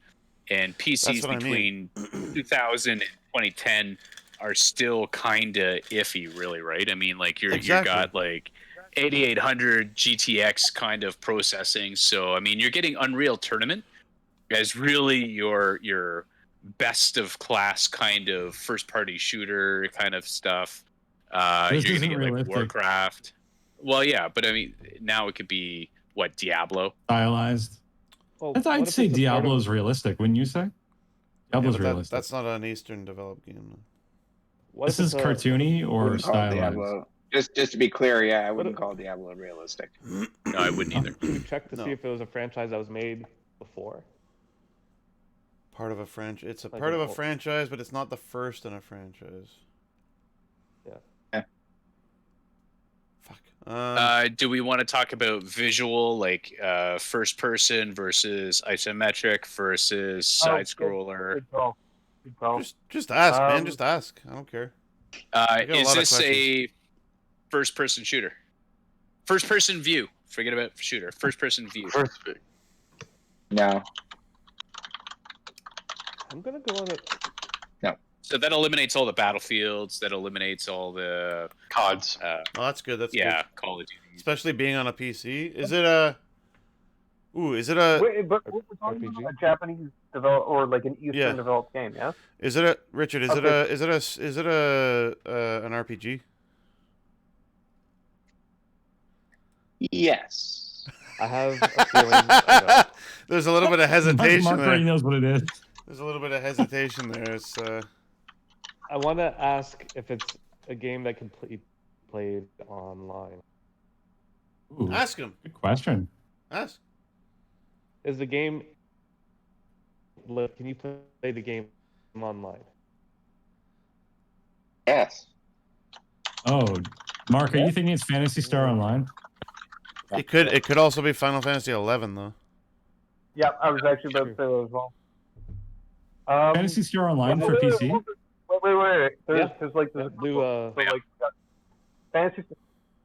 and PCs what I between 2000 and 2010 are still kind of iffy, really, right? I mean, like you got like 8800 GTX kind of processing, so I mean, you're getting Unreal Tournament as really your best of class kind of first party shooter kind of stuff. This You're isn't gonna get like realistic. Warcraft. Well, yeah, but I mean, now it could be what, Diablo? Stylized. Well, I'd what if say it's a part of- Diablo's realistic, wouldn't you say? Diablo's Yeah, but realistic. that's not an Eastern developed game. what This if is it's a- cartoony or Wouldn't call it stylized? Diablo. Just to be clear, yeah, I wouldn't if- call Diablo realistic. No, I wouldn't either. Should we check to No. see if it was a franchise that was made before? Part of a franchise. It's a Like part an of a old- franchise, but it's not the first in a franchise. Yeah. Yeah. Fuck. Do we want to talk about visual, like first person versus isometric versus side scroller? good call. Good call. Just ask, man. Um, Just ask. I don't care. got a Is lot of this a first person shooter? First person view. Forget about shooter. First person view. First pick. No. I'm gonna go on it. So that eliminates all the battlefields. That eliminates all the CODs. Oh, that's good. That's yeah, good. Call of Duty. Especially being on a PC. Is it a? Ooh, is it a? Wait, but we're talking RPG? about a Japanese develop or like an Eastern Yeah. developed game, yeah? Is it a? Richard, is it Okay. a? Is it a? Is it a? An RPG? Yes. I have a feeling. I know. There's a little bit of hesitation Mark already there. knows what it is. There's a little bit of hesitation there. It's I want to ask if it's a game that can be played online. Ooh, ask him. good question. Ask. Is the game? Can you play the game online? Yes. Oh, Mark, are you thinking it's Fantasy Star Online? It could also be Final Fantasy 11 though. Yeah, I was actually about to say that as well. Fantasy Star Online for wait, PC? Wait. Yeah. There's like Yeah, this. do So like, Fantasy.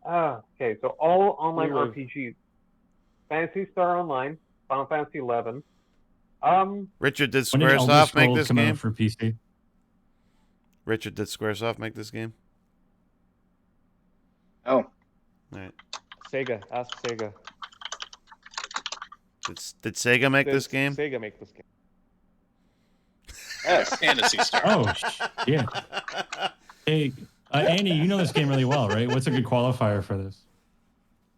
Okay. So all online Blue RPGs. Fantasy Star Online, Final Fantasy 11. Richard, did When did Elder Squaresoft make Scrolls this come game? out for PC? Richard, did Squaresoft make this game? Oh. All right. Sega. Ask Sega. Did Sega make Did this game? Sega make this game? Yes. Fantasy Star. Oh, yeah. Hey, Andy, you know this game really well, right? What's a good qualifier for this?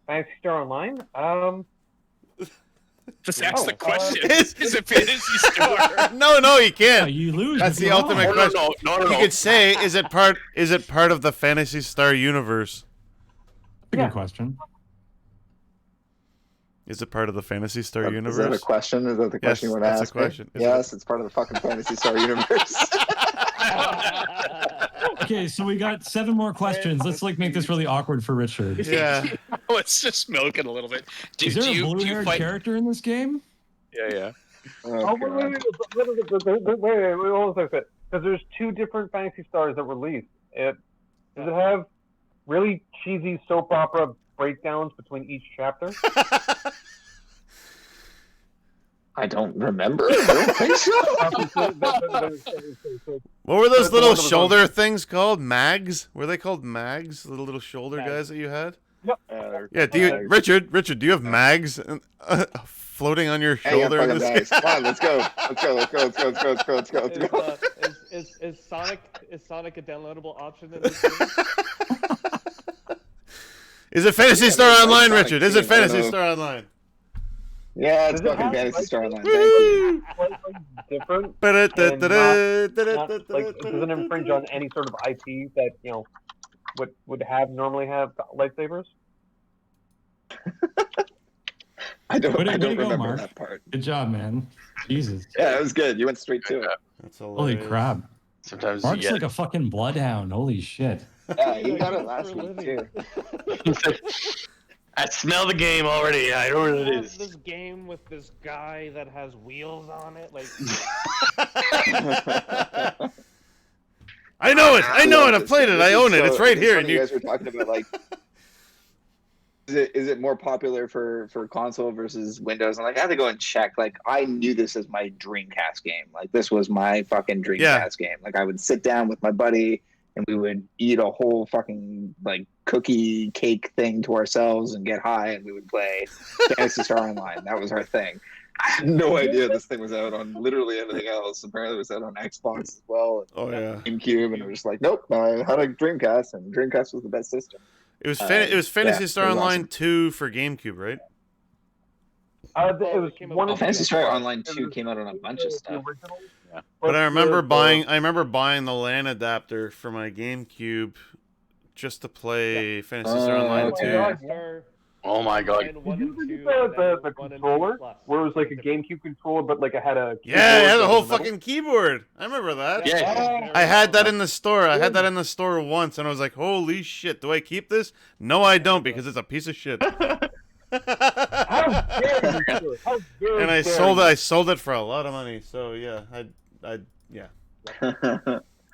Fantasy Star Online. Just ask the Oh, question. Is it Fantasy Star? no, you Oh, can't. you lose. That's if the you're ultimate wrong. question. No. You could say, is it part of the Fantasy Star universe? a Yeah. good question. Is it part of the Phantasy Star Is universe? that a question? Is that the question Yes, you want to that's a ask me? question. Is Yes, it's part of the fucking Fantasy Star universe. Okay, so we got 7 more questions. Let's like make this really awkward for Richard. Yeah. Let's just milk it a little bit. Is there a do you blue-haired fight? character in this game? Yeah, yeah. Oh, Oh, wait, hold on a second. Because there's 2 different Fantasy Stars that released. Does it have really cheesy soap opera breakdowns between each chapter? I don't remember. I don't think so. What were those That's little one of the shoulder things called? Mags? Were they called mags? The little shoulder Mags. guys that you had? Uh, Yeah. Do you, Mags. Richard? Do you have mags floating on your Hey, yeah, shoulder? in fucking this bags. game? Come on, let's go. Let's go. Is Sonic a downloadable option in this game? Is it Fantasy Star there's Online, Sonic Richard? Is it too, I don't Fantasy know. Star Online? Yeah, it's Does it fucking have Fantasy Star Online. Thank Woo! you. Slightly different. Like, it doesn't infringe on any sort of IP that would normally have lightsabers. I don't Way to go, remember Mark. that part. Good job, man. Jesus. Yeah, it was good. You went straight to it. That's Holy hilarious. crap. Sometimes Mark's you like a fucking bloodhound. Holy shit. Yeah, you got it For last a week living. too. I smell the game already. I know what it Have is. this game with this guy that has wheels on it, like I know it. I know it. I've played it. I own it. It's right here. And And you you, guys were talking about like, is it more popular for console versus Windows? I'm like, I had to go and check. Like, I knew this as my Dreamcast game. Like, this was my fucking Dreamcast game. Like, I would sit down with my buddy and we would eat a whole fucking like cookie cake thing to ourselves and get high, and we would play Fantasy Star Online. That was our thing. I had no idea this thing was out on literally anything else. Apparently, it was out on Xbox as well. oh yeah. GameCube, and it was just like, nope, I had a Dreamcast, and Dreamcast was the best system. It was Fantasy yeah, Star it was Online awesome. 2 for GameCube, right? It was came out one with of Fantasy the- Star Online it 2 was came out on a bunch of the stuff. original, Yeah. But I remember the- buying the LAN adapter for my GameCube just to play Fantasy Star Online okay. 2. Oh my god. Did you ever get the controller, where it was like a GameCube controller, but like it had a Yeah, it had keyboard a whole in the middle? fucking keyboard. I remember that. Yeah. I had that in the store. I had that in the store once, and I was like, "Holy shit! Do I keep this? No, I don't, because it's a piece of shit." How dare you, sir? How dare And I dare sold it. you? I sold it for a lot of money. So yeah, yeah.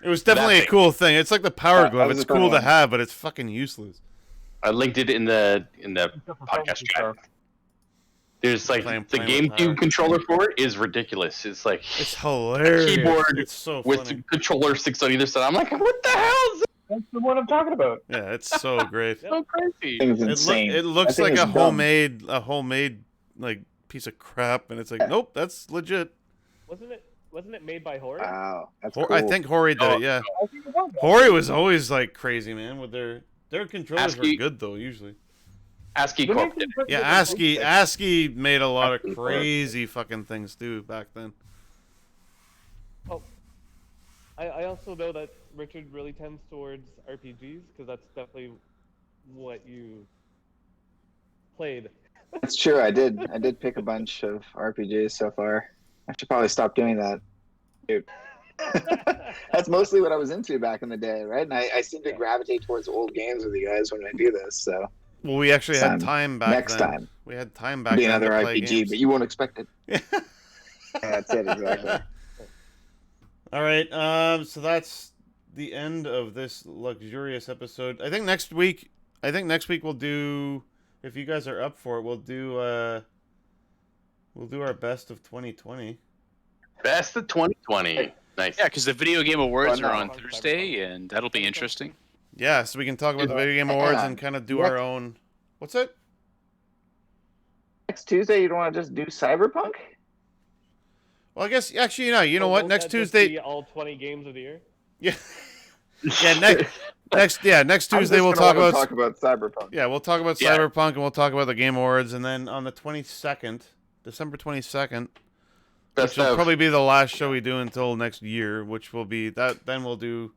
It was definitely a That cool thing. It's like the Power That Glove. was It's a fun cool to one. have, but it's fucking useless. I linked it in the podcast chat. There's like Playing the with GameCube power. controller for it is ridiculous. It's like It's hilarious. keyboard It's so with funny. the controller sticks on either side. I'm like, what the hell is this? That's the one I'm talking about. Yeah, it's so great. So crazy. Thing's It, insane. it looks That thing like is a dumb. homemade like piece of crap, and it's like, nope, that's legit. Wasn't it made by Hori? Wow, that's Hor- cool. I think Hori did Oh, it. Yeah, I think it was. Hori was always like crazy, man. With their controllers were ASCII. good though, usually. ASCII Didn't Corp it did it. put Yeah, the- ASCII made a lot of ASCII Corp. crazy fucking things too back then. I also know that Richard really tends towards RPGs because that's definitely what you played. That's true. I did pick a bunch of RPGs so far. I should probably stop doing that, dude. That's mostly what I was into back in the day, right? And I seem to gravitate towards old games with you guys when I do this. So Well, we actually had Son, time back next then. time, We had time back be then another to play RPG, games. but you won't expect it. Yeah. Yeah, that's it exactly. All right. So that's the end of this luxurious episode. I think next week we'll do, if you guys are up for it, we'll do our best of 2020. Best of 2020. Nice. Yeah, because the video game awards Oh, no. are on Thursday, and that'll be interesting. Yeah, so we can talk about the Video Game Awards and kind of do our own. What's it? Next Tuesday, you don't want to just do Cyberpunk? Well, I guess actually, you know what? Won't Next that just Tuesday. be all 20 games of the year. Yeah. Yeah. Next I'm Tuesday just we'll gonna talk wanna about. talk about Cyberpunk. Yeah, we'll talk about Yeah. Cyberpunk and we'll talk about the Game Awards, and then on the 22nd, December 22nd, Best which will of. probably be the last show we do until next year, which will be that. Then we'll do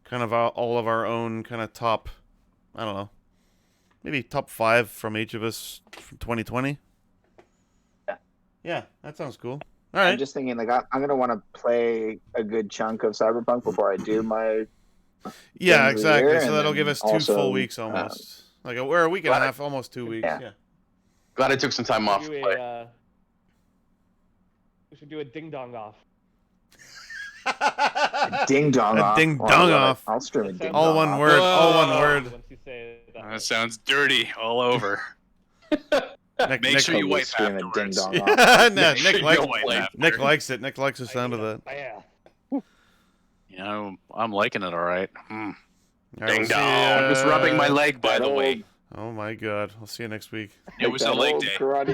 kind of all of our own kind of top, I don't know, maybe top 5 from each of us from 2020. Yeah. Yeah, that sounds cool. All I'm right. just thinking, like, I'm gonna want to play a good chunk of Cyberpunk before I do my. Yeah, Game of the exactly. year, So and that'll then give us 2 also, full weeks almost. We're a week and a glad I- half, almost 2 weeks. Yeah. Yeah. Glad I took some time off to Do play. we should do a ding dong off. Ding dong A off. ding Oh, I dong love it. off. I'll stream a That ding sounds- dong All one off. word. All one Whoa. word. Once you say it that way. That sounds dirty all over. Nick, Make sure you Totally wipe stream a ding afterwards. dong Yeah, off. no, Make sure Nick you likes. wipe after. Nick likes it. Nick likes the sound of that. Yeah. You know, I'm liking it all right. All right, Ding we'll see dong. I'm just rubbing my leg, by That the way. old- Oh my God. I'll see you next week. It was that a leg old day. karate